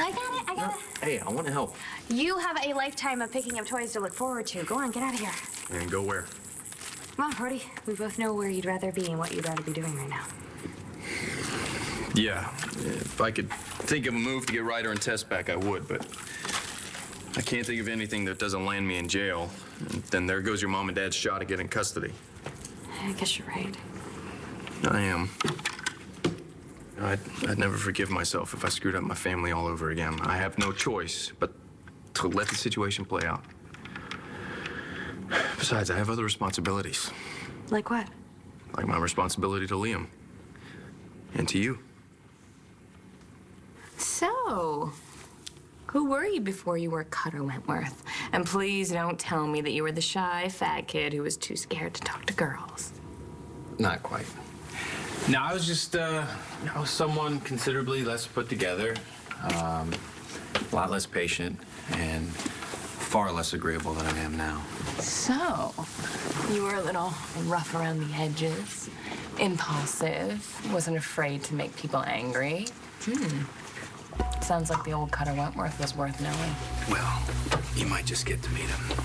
I got it. Hey, I want to help. You have a lifetime of picking up toys to look forward to. Go on, get out of here. And go where? Well, Brody, we both know where you'd rather be and what you'd rather be doing right now. Yeah, if I could think of a move to get Ryder and Tess back, I would, but I can't think of anything that doesn't land me in jail. And then there goes your mom and dad's shot at getting custody. I guess you're right. I am. I'd never forgive myself if I screwed up my family all over again. I have no choice but to let the situation play out. Besides, I have other responsibilities. Like what? Like my responsibility to Liam. And to you. So, who were you before you were Cutter Wentworth? And please don't tell me that you were the shy, fat kid who was too scared to talk to girls. Not quite. No, I was just, someone considerably less put together, a lot less patient, and far less agreeable than I am now. So, you were a little rough around the edges, impulsive, wasn't afraid to make people angry. Sounds like the old Cutter Wentworth was worth knowing. Well, you might just get to meet him.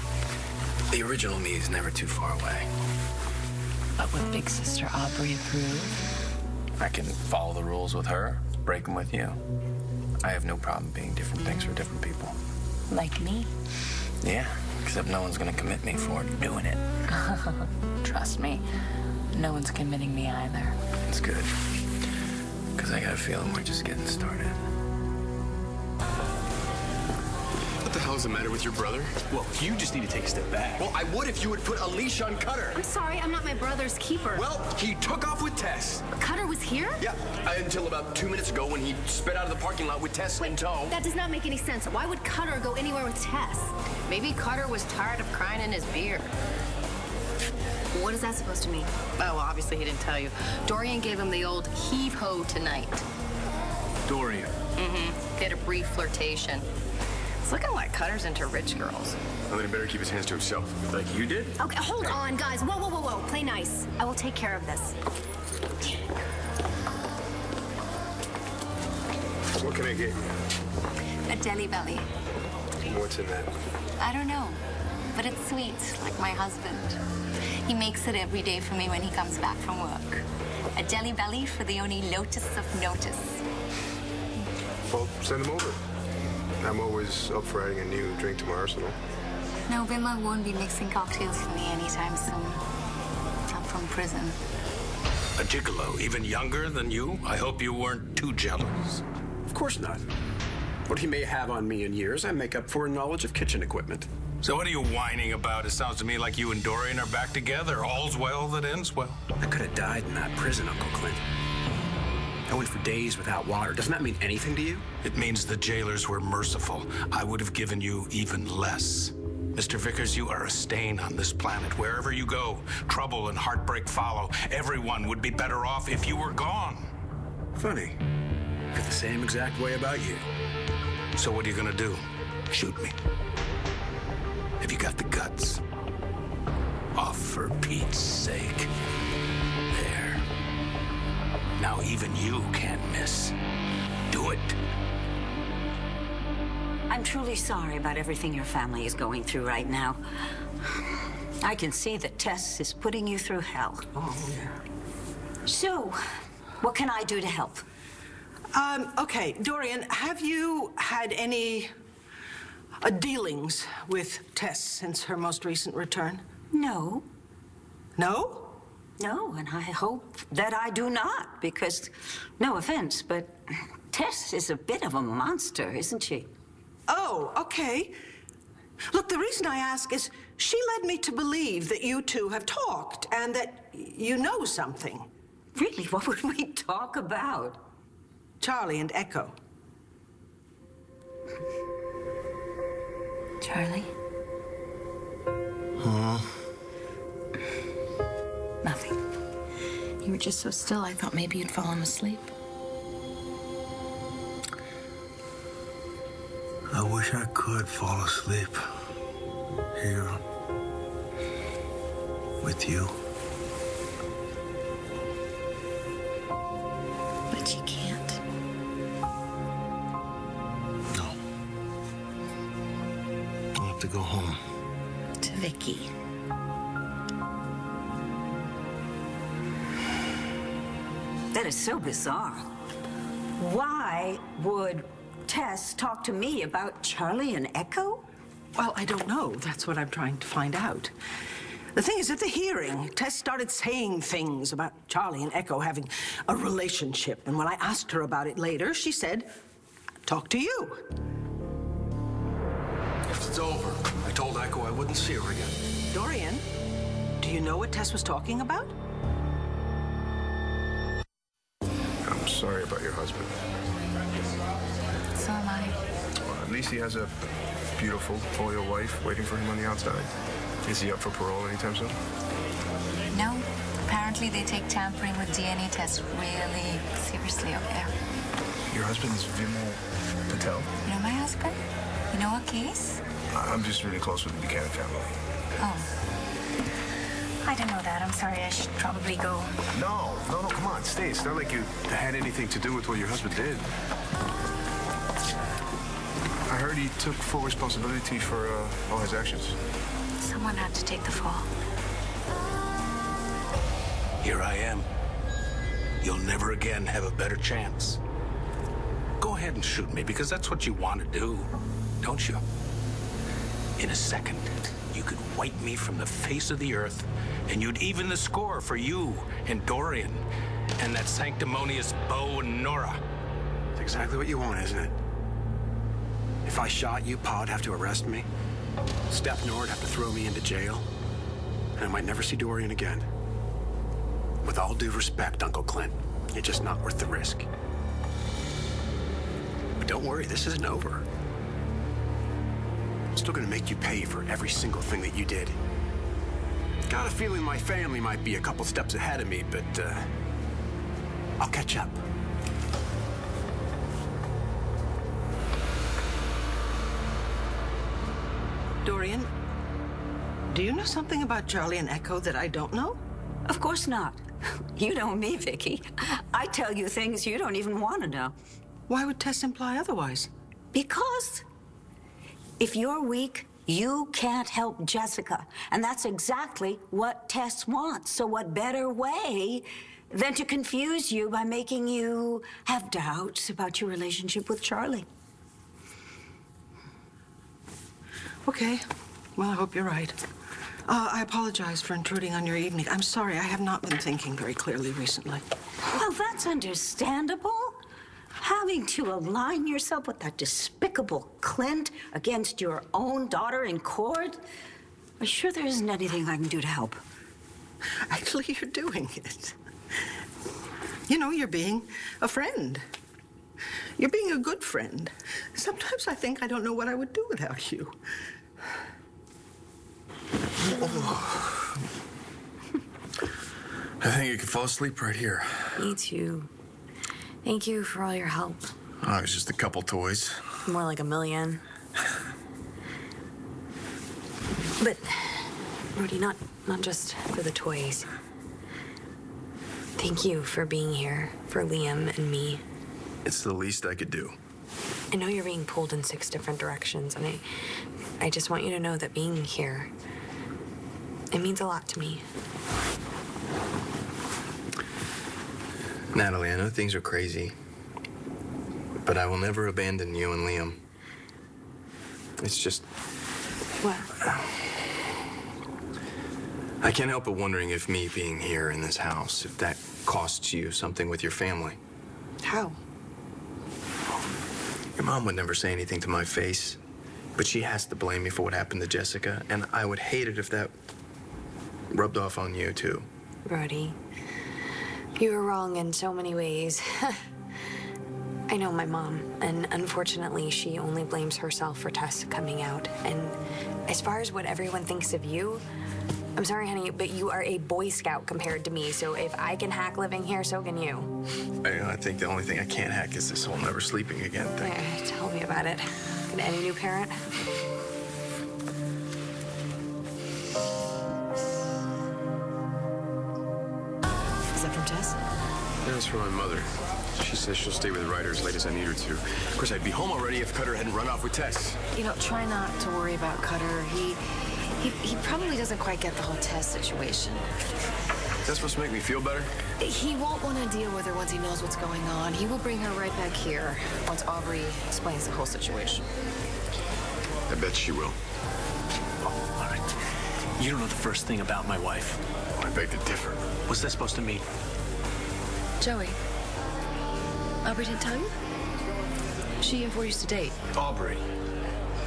The original me is never too far away. But would Big Sister Aubrey approve? I can follow the rules with her, break them with you. I have no problem being different things for different people. Like me? Yeah, except no one's gonna commit me for doing it. Trust me, no one's committing me either. It's good, because I got a feeling we're just getting started. What the hell is the matter with your brother? Well, you just need to take a step back. Well, I would if you would put a leash on Cutter. I'm sorry, I'm not my brother's keeper. Well, he took off with Tess. Cutter was here? Yeah, until about 2 minutes ago when he sped out of the parking lot with Tess in tow. That does not make any sense. Why would Cutter go anywhere with Tess? Maybe Cutter was tired of crying in his beer. What is that supposed to mean? Oh, well, obviously he didn't tell you. Dorian gave him the old heave-ho tonight. Dorian. Mm-hmm. They had a brief flirtation. It's looking like Cutter's into rich girls. Well, then he better keep his hands to himself, like you did. Okay, hold on, guys. Whoa, whoa, whoa, whoa. Play nice. I will take care of this. What can I get you? A Jelly Belly. What's in that? I don't know, but it's sweet, like my husband. He makes it every day for me when he comes back from work. A Jelly Belly for the only Lotus of notice. Well, send him over. I'm always up for adding a new drink to my arsenal. No, Bimbo won't be mixing cocktails for me anytime soon. I'm from prison. A gigolo, even younger than you? I hope you weren't too jealous. Of course not. What he may have on me in years, I make up for in knowledge of kitchen equipment. So what are you whining about? It sounds to me like you and Dorian are back together. All's well that ends well. I could have died in that prison, Uncle Clint. I went for days without water. Doesn't that mean anything to you? It means the jailers were merciful. I would have given you even less. Mr. Vickers, you are a stain on this planet. Wherever you go, trouble and heartbreak follow. Everyone would be better off if you were gone. Funny. I feel the same exact way about you. So what are you gonna do? Shoot me? Have you got the guts? Oh, for Pete's sake. There. Now even you can't miss. Do it. I'm truly sorry about everything your family is going through right now. I can see that Tess is putting you through hell. Oh, yeah. So, what can I do to help? Okay, Dorian, have you had any dealings with Tess since her most recent return? No. No? No, and I hope that I do not, because, no offense, but Tess is a bit of a monster, isn't she? Oh, okay. Look, the reason I ask is she led me to believe that you two have talked and that you know something. Really, what would we talk about? Charlie and Echo. Charlie? Huh? Nothing. You were just so still, I thought maybe you'd fallen asleep. I wish I could fall asleep here with you. But you can't. to go home. To Vicky. That is so bizarre. Why would Tess talk to me about Charlie and Echo? Well, I don't know. That's what I'm trying to find out. The thing is, at the hearing, Tess started saying things about Charlie and Echo having a relationship. And when I asked her about it later, she said, talk to you. It's over. I told Echo I wouldn't see her again. Dorian, do you know what Tess was talking about? I'm sorry about your husband. So am I. Well, at least he has a beautiful, loyal wife waiting for him on the outside. Is he up for parole anytime soon? No. Apparently they take tampering with DNA tests really seriously over there. Your husband is Vimal Patel? You know my husband? You know a case? I'm just really close with the Buchanan family. Oh. I didn't know that. I'm sorry. I should probably go. No, come on, stay. It's not like you had anything to do with what your husband did. I heard he took full responsibility for all his actions. Someone had to take the fall. Here I am. You'll never again have a better chance. Go ahead and shoot me, because that's what you want to do, don't you? In a second, you could wipe me from the face of the earth, and you'd even the score for you and Dorian and that sanctimonious Bo and Nora. It's exactly what you want, isn't it? If I shot you, Pa would have to arrest me. Steph would have to throw me into jail. And I might never see Dorian again. With all due respect, Uncle Clint, you're just not worth the risk. But don't worry, this isn't over. I'm still gonna make you pay for every single thing that you did. Got a feeling my family might be a couple steps ahead of me, but I'll catch up. Dorian, do you know something about Charlie and Echo that I don't know? Of course not. You know me, Vicky. I tell you things you don't even want to know. Why would Tess imply otherwise? Because if you're weak, you can't help Jessica. And that's exactly what Tess wants. So what better way than to confuse you by making you have doubts about your relationship with Charlie? Okay. Well, I hope you're right. I apologize for intruding on your evening. I'm sorry, I have not been thinking very clearly recently. Well, that's understandable. Having to align yourself with that despicable Clint against your own daughter in court? I'm sure there isn't anything I can do to help. Actually, you're doing it. You know, you're being a friend. You're being a good friend. Sometimes I think I don't know what I would do without you. I think you could fall asleep right here. Me too. Thank you for all your help. Oh, it was just a couple toys. More like a million. But, Rudy, not just for the toys. Thank you for being here, for Liam and me. It's the least I could do. I know you're being pulled in 6 different directions, and I just want you to know that being here, it means a lot to me. Natalie, I know things are crazy, but I will never abandon you and Liam. It's just... What? I can't help but wondering if me being here in this house, if that costs you something with your family. How? Your mom would never say anything to my face, but she has to blame me for what happened to Jessica, and I would hate it if that rubbed off on you, too. Brody, you were wrong in so many ways. I know my mom, and unfortunately, she only blames herself for Tess coming out. And as far as what everyone thinks of you, I'm sorry, honey, but you are a Boy Scout compared to me, so if I can hack living here, so can you. I think the only thing I can't hack is this whole never sleeping again thing. Yeah, tell me about it. Can any new parent? Is that from Tess? That's for my mother. She says she'll stay with Ryder as late as I need her to. Of course, I'd be home already if Cutter hadn't run off with Tess. You know, try not to worry about Cutter. He probably doesn't quite get the whole Tess situation. Is that supposed to make me feel better? He won't want to deal with her once he knows what's going on. He will bring her right back here once Aubrey explains the whole situation. I bet she will. Oh, all right. You don't know the first thing about my wife. I beg to differ. What's that supposed to mean? Joey, Aubrey didn't tell you? She and Ford used to date. Aubrey.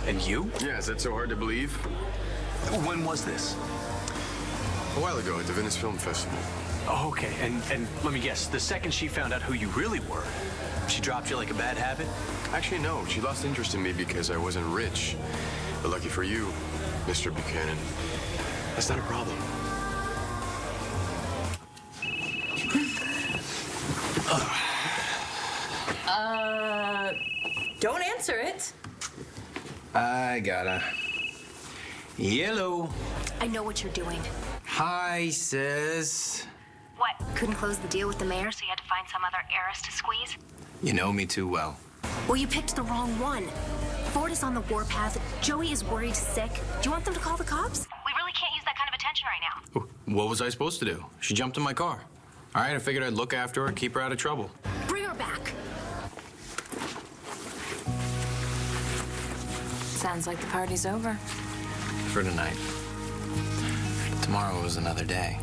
And you? Yeah, is that so hard to believe? When was this? A while ago at the Venice Film Festival. Oh, okay. And let me guess, the second she found out who you really were, she dropped you like a bad habit? Actually, no. She lost interest in me because I wasn't rich. But lucky for you, Mr. Buchanan, that's not a problem. Don't answer it. I gotta. Yellow. I know what you're doing. Hi, sis. What? Couldn't close the deal with the mayor, so you had to find some other heiress to squeeze? You know me too well. Well, you picked the wrong one. Ford is on the warpath. Joey is worried sick. Do you want them to call the cops? We really can't use that kind of attention right now. What was I supposed to do? She jumped in my car. All right, I figured I'd look after her, keep her out of trouble. Bring her back. Sounds like the party's over. For tonight. Tomorrow was another day.